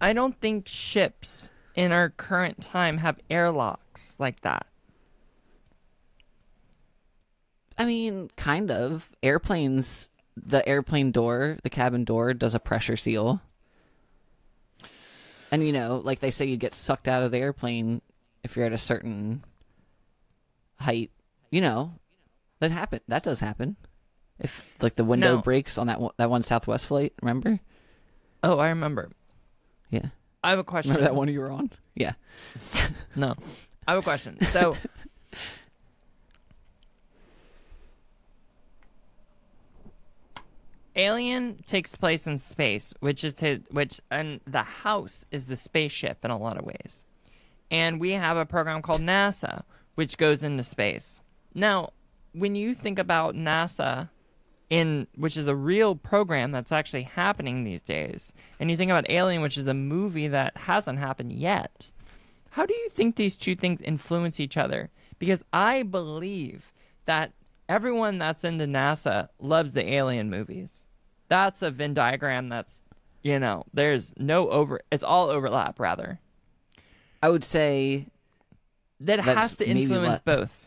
S1: I don't think ships in our current time have airlocks like that.
S2: I mean, kind of. Airplanes, the airplane door, the cabin door does a pressure seal. And, like they say you get sucked out of the airplane if you're at a certain height. That happen. That does happen. If, like, the window breaks on that one Southwest flight, remember?
S1: Oh, I remember.
S2: Yeah.
S1: I have a question.
S2: Remember that one you were on? Yeah.
S1: No. I have a question. So, Alien takes place in space, and the house is the spaceship in a lot of ways. And we have a program called NASA, which goes into space. Now, when you think about NASA, which is a real program that's actually happening these days, and you think about Alien, which is a movie that hasn't happened yet, how do you think these two things influence each other? Because I believe that everyone that's into NASA loves the Alien movies. That's a Venn diagram that's, there's it's all overlap, rather.
S2: I would say
S1: that has to influence both.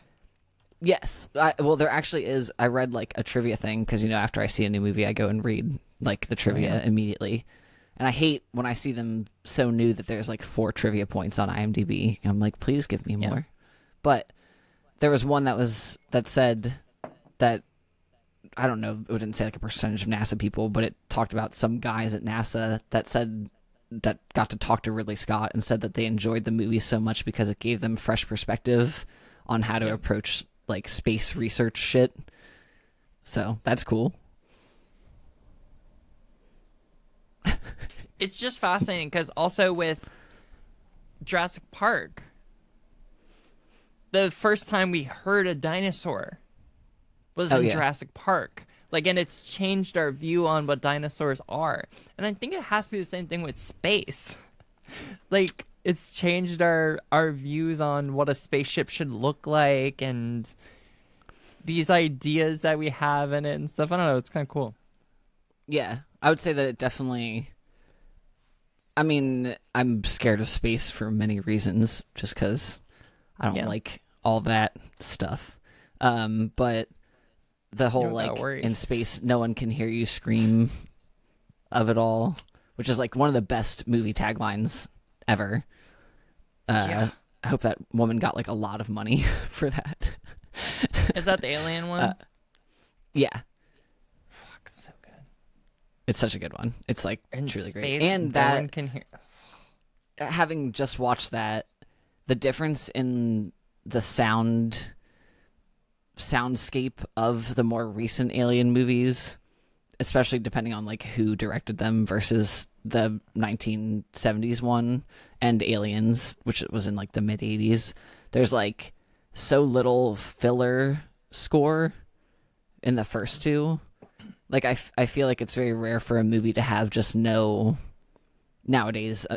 S2: Yes. Well, there actually is. I read like a trivia thing because, after I see a new movie, I go and read like the trivia immediately. And I hate when I see them so new that there's like 4 trivia points on IMDb. I'm like, please give me more. But there was one that said that, I don't know, it didn't say like a percentage of NASA people, but it talked about some guys at NASA that got to talk to Ridley Scott and said that they enjoyed the movie so much because it gave them fresh perspective on how to approach like space research shit. So that's cool.
S1: It's just fascinating because also with Jurassic Park, the first time we heard a dinosaur was in Jurassic Park. Like, and it's changed our view on what dinosaurs are. And I think it has to be the same thing with space. Like, it's changed our views on what a spaceship should look like and these ideas that we have in it and stuff. I don't know. It's kind of cool.
S2: Yeah. I would say that it definitely... I mean, I'm scared of space for many reasons, just because I don't like all that stuff. But the whole, like, in space, no one can hear you scream of it all, which is, like, one of the best movie taglines ever. I hope that woman got, like, a lot of money for that.
S1: Is that the Alien one?
S2: Yeah.
S1: Fuck, it's so good.
S2: It's such a good one. It's, like, truly great.
S1: And
S2: that,
S1: one can hear...
S2: having just watched that, the difference in the soundscape of the more recent Alien movies, especially depending on like who directed them versus the 1970s one and Aliens, which was in like the mid 80s. There's like so little filler score in the first two. Like I feel like it's very rare for a movie to have just nowadays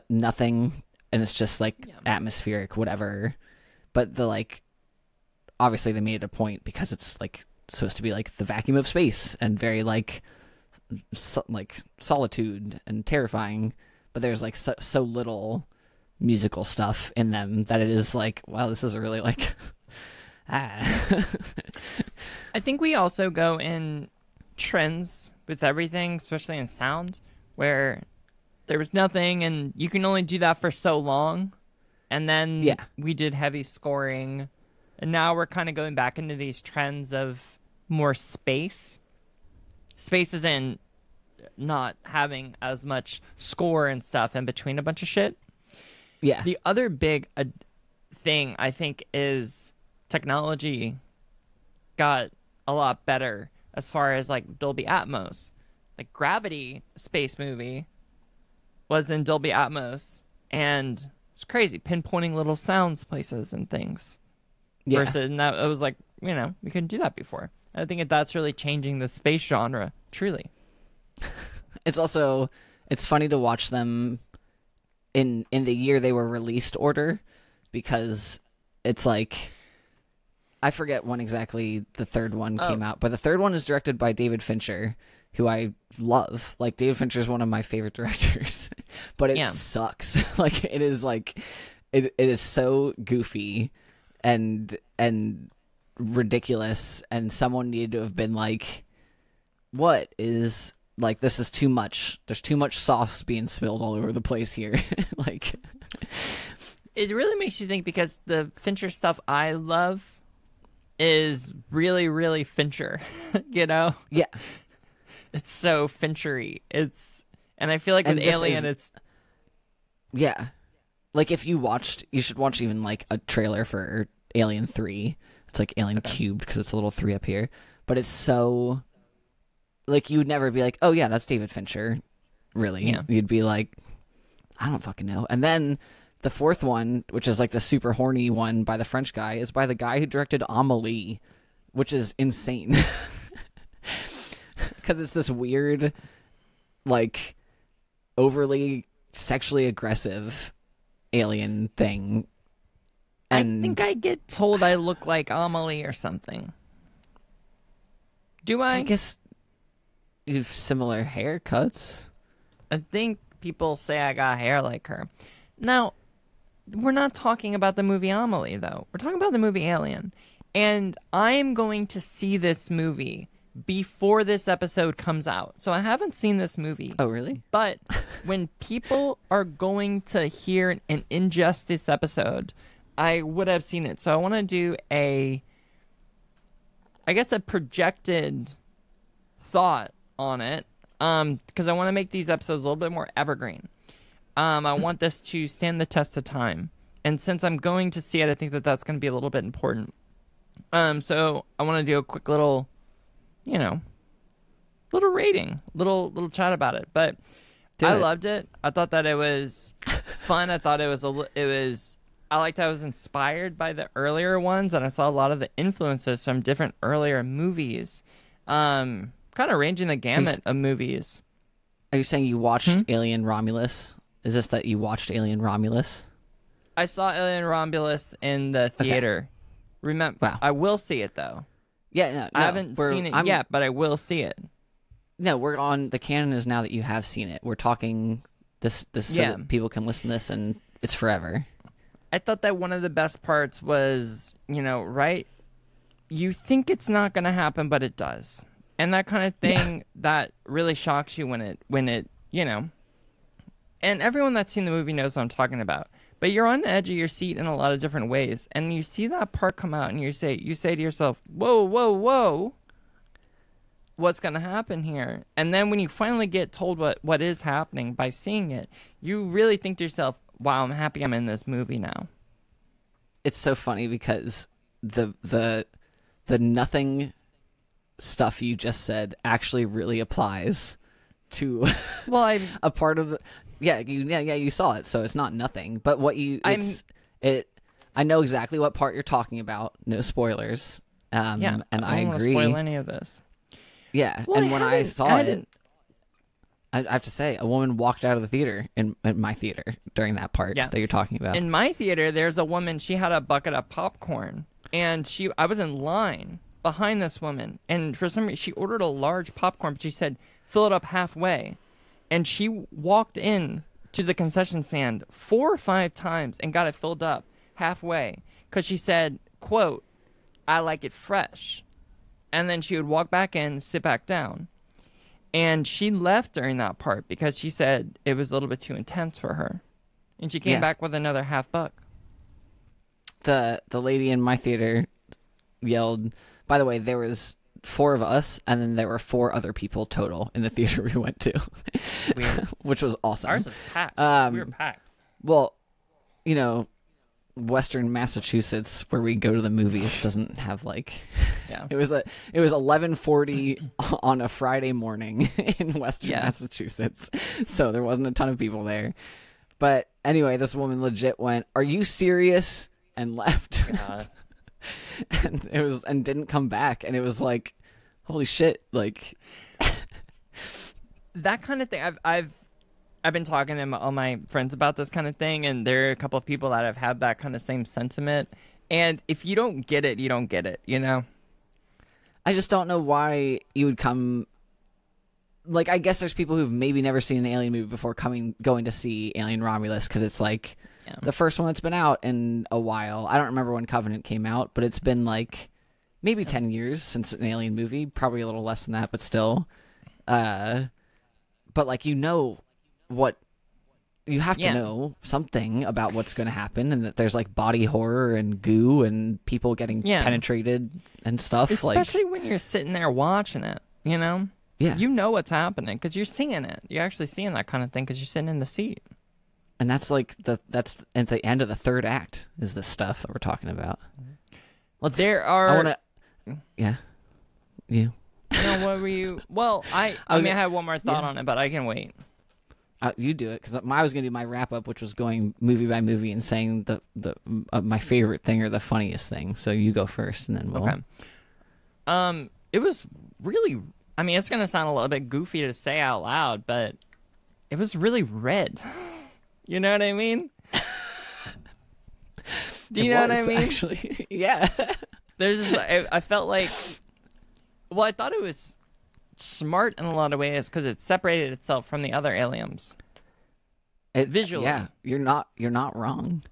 S2: nothing, and it's just like atmospheric whatever. But the like, obviously they made it a point because it's like supposed to be like the vacuum of space and very like solitude and terrifying, but there's like so little musical stuff in them that it is like, wow, this is really like
S1: I think we also go in trends with everything, especially in sound, where there was nothing and you can only do that for so long, and then we did heavy scoring, and now we're kind of going back into these trends of more space is in not having as much score and stuff in between a bunch of shit. The other big thing I think is technology got a lot better as far as like Dolby Atmos. Like Gravity, space movie, was in Dolby Atmos, and it's crazy, pinpointing little sounds places and things. Versus, and that it was like, we couldn't do that before. I think that's really changing the space genre, truly.
S2: It's funny to watch them in the year they were released order, because it's like, I forget when exactly the third one came out, but the third one is directed by David Fincher, who I love. Like, David Fincher is one of my favorite directors, but it sucks. Like, it is like, it is so goofy and ridiculous, and someone needed to have been like, what is, like, this is too much. There's too much sauce being spilled all over the place here. Like,
S1: it really makes you think, because the Fincher stuff I love is really, really Fincher, Yeah. It's so Finchery. And I feel like with Alien, it's...
S2: Yeah. Like, if you should watch even, like, a trailer for Alien 3. It's like Alien Cubed, because it's a little 3 up here. But it's so... Like, you would never be like, oh, yeah, that's David Fincher. Really. Yeah. You'd be like, I don't fucking know. And then the fourth one, which is like the super horny one by the French guy, is by the guy who directed Amélie, which is insane. Because it's this weird, like, overly sexually aggressive alien thing. And
S1: I think I get told I look like Amélie or something. Do I?
S2: I guess you have similar haircuts.
S1: I think people say I got hair like her. Now, we're not talking about the movie Amélie, though. We're talking about the movie Alien. And I'm going to see this movie before this episode comes out. So I haven't seen this movie.
S2: Oh, really?
S1: But when people are going to hear and ingest this episode, I would have seen it. So I want to do a projected thought on it, because I want to make these episodes a little bit more evergreen. I want this to stand the test of time. And since I'm going to see it, I think that that's going to be a little bit important. So I want to do a quick little, little rating, little chat about it. But I loved it. I thought that it was fun. I thought I liked how I was inspired by the earlier ones, and I saw a lot of the influences from different earlier movies. Kind of ranging the gamut of movies.
S2: Are you saying you watched Alien Romulus? Is this that you watched Alien Romulus?
S1: I saw Alien Romulus in the theater. Okay. Remember, wow. I will see it, though.
S2: Yeah, no,
S1: I haven't seen it yet, but I will see it.
S2: No, we're on, the canon is now that you have seen it. We're talking this so that people can listen to this, and it's forever.
S1: I thought that one of the best parts was, right? You think it's not going to happen, but it does. And that kind of thing that really shocks you when it, and everyone that's seen the movie knows what I'm talking about. But you're on the edge of your seat in a lot of different ways, and you see that part come out, and you say to yourself, "Whoa, whoa, whoa! What's going to happen here?" And then when you finally get told what is happening by seeing it, you really think to yourself, "Wow, I'm happy I'm in this movie now."
S2: it's so funny because the nothing stuff you just said actually really applies to
S1: Well,
S2: a part of the you saw it, so it's not nothing. But what you I know exactly what part you're talking about. No spoilers. And I
S1: don't
S2: agree.
S1: Spoil any of this.
S2: Yeah,
S1: Well,
S2: and when I saw it, I have to say, a woman walked out of the theater in my theater during that part that you're talking about.
S1: In my theater, there's a woman. She had a bucket of popcorn, and I was in line behind this woman, and for some reason, she ordered a large popcorn, but she said, "Fill it up halfway," and she walked in to the concession stand 4 or 5 times and got it filled up halfway because she said, "quote I like it fresh," and then she would walk back in, sit back down. And she left during that part because she said it was a little bit too intense for her. And she came back with another $50.
S2: The lady in my theater yelled, by the way, there was 4 of us, and then there were 4 other people total in the theater we went to.
S1: Weird.
S2: Which was awesome.
S1: Ours was packed. We were packed.
S2: Well, you know, Western Massachusetts, where we go to the movies, doesn't have it was 11:40 on a Friday morning in Western Massachusetts, so there wasn't a ton of people there. But anyway, this woman legit went, "Are you serious?" and left. and didn't come back, and it was like, holy shit, like
S1: that kind of thing. I've been talking to all my friends about this kind of thing, and there are a couple of people that have had that kind of same sentiment. And if you don't get it, you don't get it, you know?
S2: I just don't know why you would come. Like, I guess there's people who've maybe never seen an Alien movie before going to see Alien Romulus, because it's like the first one that's been out in a while. I don't remember when Covenant came out, but it's been like maybe 10 years since an Alien movie, probably a little less than that, but still. But like, you know what you have to know something about what's going to happen, and that there's like body horror and goo and people getting penetrated and stuff,
S1: especially when you're sitting there watching it, you know? You know what's happening because you're seeing it. You're actually seeing that kind of thing because you're sitting in the seat.
S2: And that's like that's at the end of the third act is the stuff that we're talking about. You
S1: know, what were you? Well, I have one more thought on it, but I can wait.
S2: You do it, because I was going to do my wrap up, which was going movie by movie and saying the my favorite thing or the funniest thing. So you go first, and then we'll.
S1: Okay. It was really. I mean, it's going to sound a little bit goofy to say out loud, but it was really red. You know what I mean? Do you know what I mean?
S2: Actually, yeah.
S1: There's just, I felt like. Well, I thought it was smart in a lot of ways because it separated itself from the other aliens. Visually,
S2: you're not wrong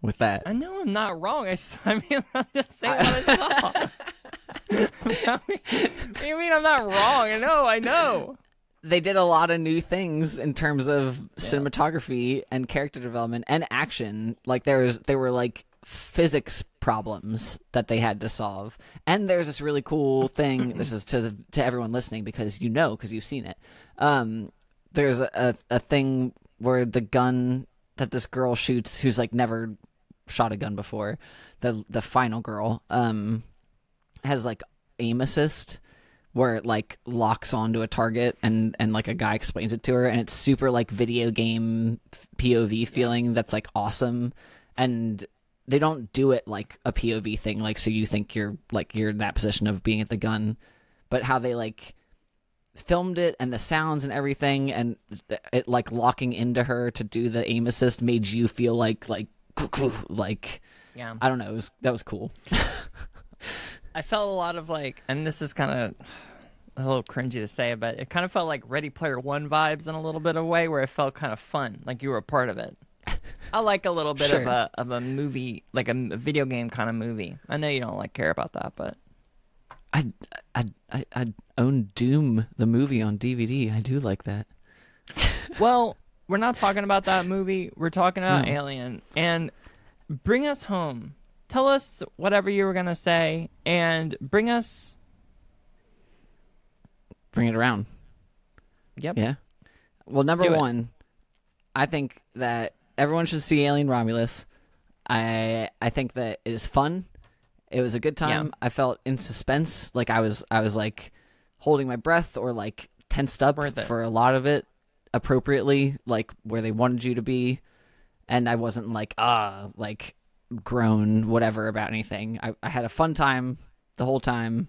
S2: with that.
S1: I know I'm not wrong. I mean, I'm just saying what I saw. What do you mean I'm not wrong? I know.
S2: They did a lot of new things in terms of cinematography and character development and action. Like there were like physics problems that they had to solve, and there's this really cool thing. This is to everyone listening because you've seen it. There's a thing where the gun that this girl shoots, who's like never shot a gun before, the final girl, has like aim assist, where it like locks onto a target and like a guy explains it to her, and it's super like video game POV feeling. That's like awesome. And they don't do it like a POV thing, like so you think you're in that position of being at the gun, but how they like filmed it and the sounds and everything, and it like locking into her to do the aim assist made you feel like I don't know, that was cool.
S1: I felt a lot of like, and this is kind of a little cringy to say, but it kind of felt like Ready Player One vibes in a little bit of a way, where it felt kind of fun, like you were a part of it. I like a little bit of a movie, like a video game kind of movie. I know you don't care about that, but
S2: I own Doom the movie on DVD. I do like that.
S1: Well, we're not talking about that movie. We're talking about Alien. And bring us home. Tell us whatever you were gonna say, and bring it
S2: around.
S1: Yep.
S2: Yeah. Well, number one, I think that everyone should see Alien Romulus. I think that it is fun. It was a good time.
S1: Yeah.
S2: I felt in suspense, like I was like holding my breath or like tensed up for a lot of it appropriately, like where they wanted you to be, and I wasn't like like grown whatever about anything. I had a fun time the whole time.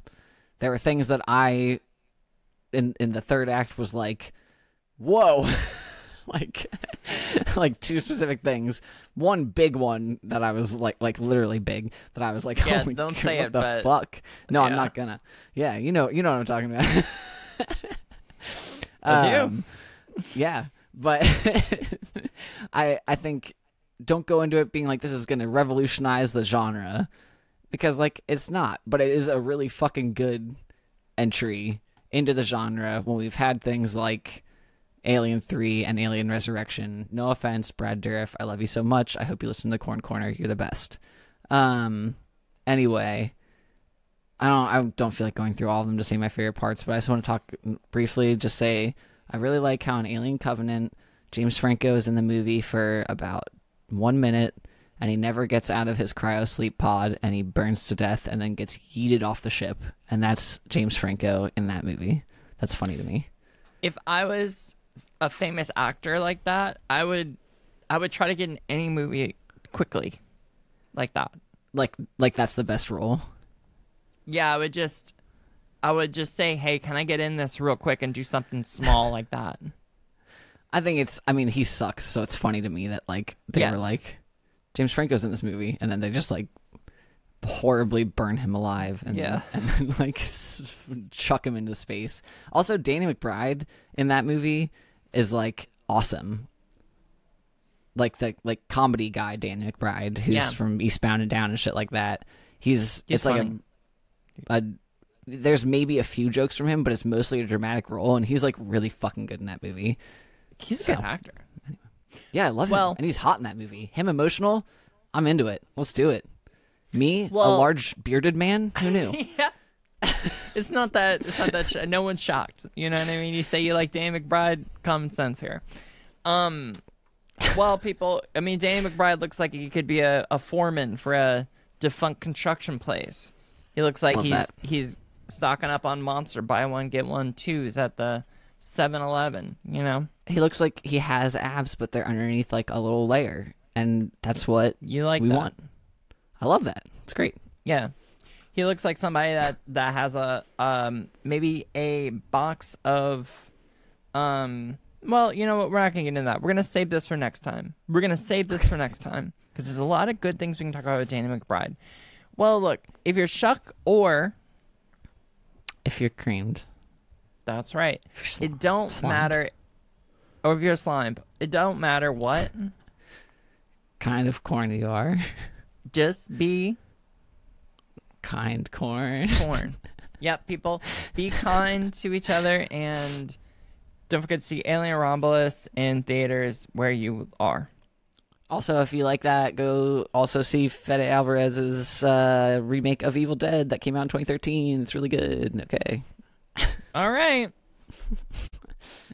S2: There were things that I in the third act was like, whoa. like two specific things. One big one that I was like literally big, that I was like,
S1: Yeah,
S2: oh my
S1: don't
S2: God,
S1: say
S2: what
S1: it,
S2: the
S1: but
S2: fuck? No,
S1: yeah.
S2: I'm not gonna. Yeah, you know what I'm talking about.
S1: I do.
S2: Yeah, but I think don't go into it being like this is gonna revolutionize the genre, because like it's not, but it is a really fucking good entry into the genre when we've had things like Alien 3 and Alien Resurrection. No offense, Brad Dourif, I love you so much. I hope you listen to the Corn Corner. You're the best. Anyway, I don't feel like going through all of them to say my favorite parts, but I just want to talk briefly, just say I really like how in Alien Covenant, James Franco is in the movie for about 1 minute, and he never gets out of his cryo sleep pod, and he burns to death and then gets yeeted off the ship. And that's James Franco in that movie. That's funny to me.
S1: If I was a famous actor like that, I would try to get in any movie quickly, like that.
S2: Like that's the best role.
S1: Yeah, I would just say, hey, can I get in this real quick and do something small like that?
S2: I mean, he sucks, so it's funny to me that like they were like, James Franco's in this movie, and then they just like horribly burn him alive and then like chuck him into space. Also, Danny McBride in that movie is like awesome. Like the comedy guy Danny McBride, who's from Eastbound and Down and shit like that. It's funny. Like there's maybe a few jokes from him, but it's mostly a dramatic role, and he's like really fucking good in that movie.
S1: He's a good actor.
S2: Anyway. Yeah, I love him, and he's hot in that movie. Him emotional, I'm into it. Let's do it. Me, a large bearded man, who knew?
S1: Yeah. It's not that no one's shocked. You know what I mean? You say you like Danny McBride, common sense here. Well, people, I mean, Danny McBride looks like he could be a foreman for a defunct construction place. He looks like he's stocking up on Monster buy one get one twos at the 7-Eleven. You know,
S2: he looks like he has abs, but they're underneath like a little layer, and that's what
S1: we
S2: want. I love that. It's great.
S1: Yeah. He looks like somebody that has a maybe a box of well, you know what, we're not gonna get into that. We're gonna save this for next time. Because there's a lot of good things we can talk about with Danny McBride. Well, look, if you're Shuck or
S2: if you're creamed.
S1: That's right. It don't matter. Or if you're slime, it don't matter what
S2: kind of corn you are.
S1: Just be
S2: kind corn.
S1: Yep, people, be kind to each other, and don't forget to see Alien Romulus in theaters where you are.
S2: Also, if you like that, go also see Fede Alvarez's remake of Evil Dead that came out in 2013. It's really good. Okay.
S1: All right.